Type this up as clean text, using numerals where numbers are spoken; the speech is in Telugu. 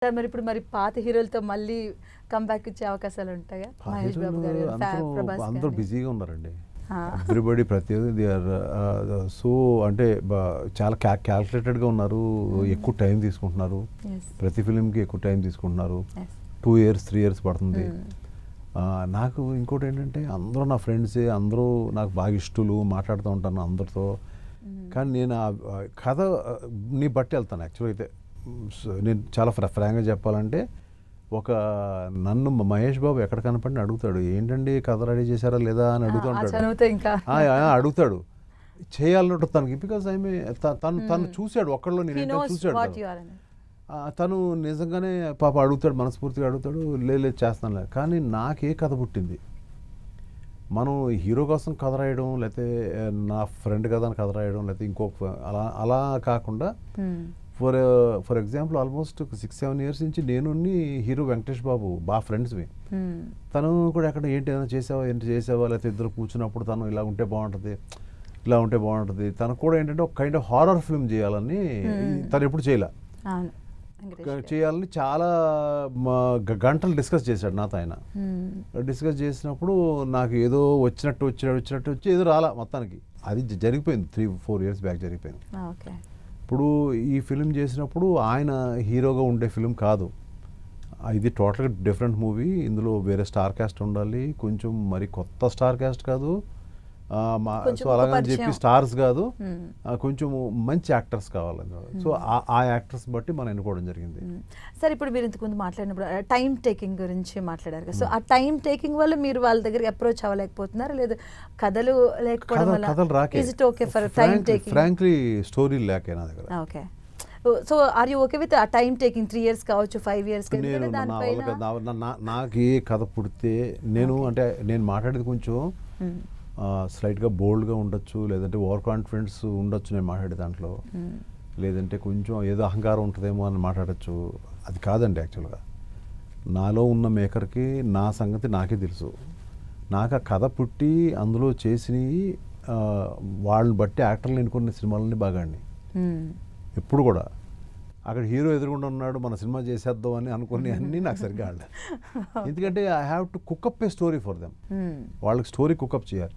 సార్ మరి ఇప్పుడు మరి పాత హీరోలతో మళ్ళీ కంబ్యాక్ ఇచ్చే అవకాశాలు ఉంటాయా? మహేష్ బాబు గారు, ప్రభాస్ అందరూ గారు. బిజీగా ఉన్నారండి. ఎవ్రీబడి ప్రతి దే ఆర్ సో అంటే చాలా క్యాల్కులేటెడ్గా ఉన్నారు. ఎక్కువ టైం తీసుకుంటున్నారు. ప్రతి ఫిలింకి ఎక్కువ టైం తీసుకుంటున్నారు. 2 years 3 years పడుతుంది. నాకు ఇంకోటి ఏంటంటే అందరూ నా ఫ్రెండ్సే, అందరూ నాకు బాగా ఇష్టలు, మాట్లాడుతూ ఉంటాను అందరితో. కానీ నేను ఆ కథ ని బట్టి వెళ్తాను యాక్చువల్గా అయితే. నేను చాలా ఫ్రాంక్గా చెప్పాలంటే నన్ను మహేష్ బాబు ఎక్కడ కనపడిని అడుగుతాడు, ఏంటండి కథ రెడీ చేశారా లేదా అని అడుగుతాడు. చేయాలన్నట్టు తనకి, బికాజ్ తను చూశాడు ఒక్కళ్ళు, నేను చూశాడు. తను నిజంగానే పాప అడుగుతాడు, మనస్ఫూర్తిగా అడుగుతాడు, లేదు చేస్తానులే. కానీ నాకే కథ పుట్టింది. మనం హీరో కోసం కథ రాయడం, లేకపోతే నా ఫ్రెండ్ కదా అని కథ రాయడం, లేకపోతే ఇంకొక అలా కాకుండా ఫర్ ఎగ్జాంపుల్ ఆల్మోస్ట్ 6-7 years నుంచి నేను హీరో వెంకటేష్ బాబు బాగా ఫ్రెండ్స్వి. తను కూడా ఎక్కడ ఏంటి చేసావా లేకపోతే ఇద్దరు కూర్చున్నప్పుడు తను ఇలా ఉంటే బాగుంటుంది. తను కూడా ఏంటంటే ఒక కైండ్ ఆఫ్ హారర్ ఫిల్మ్ చేయాలని తను ఎప్పుడు చేయాలని చాలా గంటలు డిస్కస్ చేశాడు నాతో ఆయన. డిస్కస్ చేసినప్పుడు నాకు ఏదో వచ్చినట్టు ఏదో రాలా మొత్తానికి. అది జరిగిపోయింది 3-4 years బ్యాక్ జరిగిపోయింది. ఇప్పుడు ఈ ఫిలిం చేసినప్పుడు ఆయన హీరోగా ఉండే ఫిలిం కాదు ఇది, టోటల్గా డిఫరెంట్ మూవీ. ఇందులో వేరే స్టార్ క్యాస్ట్ ఉండాలి, కొంచెం మరి కొత్త స్టార్ క్యాస్ట్ కాదు, సో అలాగని చెప్పి స్టార్స్ కాదు, కొంచెం మంచి యాక్టర్స్ కావాలి. సో ఆ యాక్టర్స్ బట్టి మనం ఎన్నుకోవడం జరిగింది. సార్ ఇప్పుడు మీరు ఇంతకుముందు మాట్లాడినప్పుడు టైం టేకింగ్ గురించి మాట్లాడారు కదా, సో ఆ టైం టేకింగ్ వల్ల మీరు వాళ్ళ దగ్గరికి అప్రోచ్ అవ్వలేకపోతున్నారు, లేదు కథలు లేకపోవడం వల్ల? కథలు రాకే, ఫ్రాంక్లీ స్టోరీ లేకే నా దగ్గర. Okay, so are you okay with ఆ టైం టేకింగ్ 3 years కావచ్చు, 5 years? నాకు ఏ కథ పుడితే నేను మాట్లాడేది కొంచెం స్లైట్గా బోల్డ్గా ఉండొచ్చు, లేదంటే ఓవర్ కాన్ఫిడెన్స్ ఉండొచ్చు నేను మాట్లాడే దాంట్లో, లేదంటే కొంచెం ఏదో అహంకారం ఉంటుందేమో అని మాట్లాడచ్చు. అది కాదండి యాక్చువల్గా. నాలో ఉన్న మేకర్కి నా సంగతి నాకే తెలుసు. నాకు ఆ కథ పుట్టి అందులో చేసినవి వాళ్ళని బట్టి యాక్టర్లు ఎన్నుకున్న సినిమాలని బాగా అండి. ఎప్పుడు కూడా అక్కడ హీరో ఎదురుగుండా ఉన్నాడు, మన సినిమా చేసేద్దాం అని అనుకుని అన్నీ నాకు సరిగ్గా ఆడలేదు. ఎందుకంటే I have to cook up a story for them. వాళ్ళకి స్టోరీ కుకప్ చేయాలి.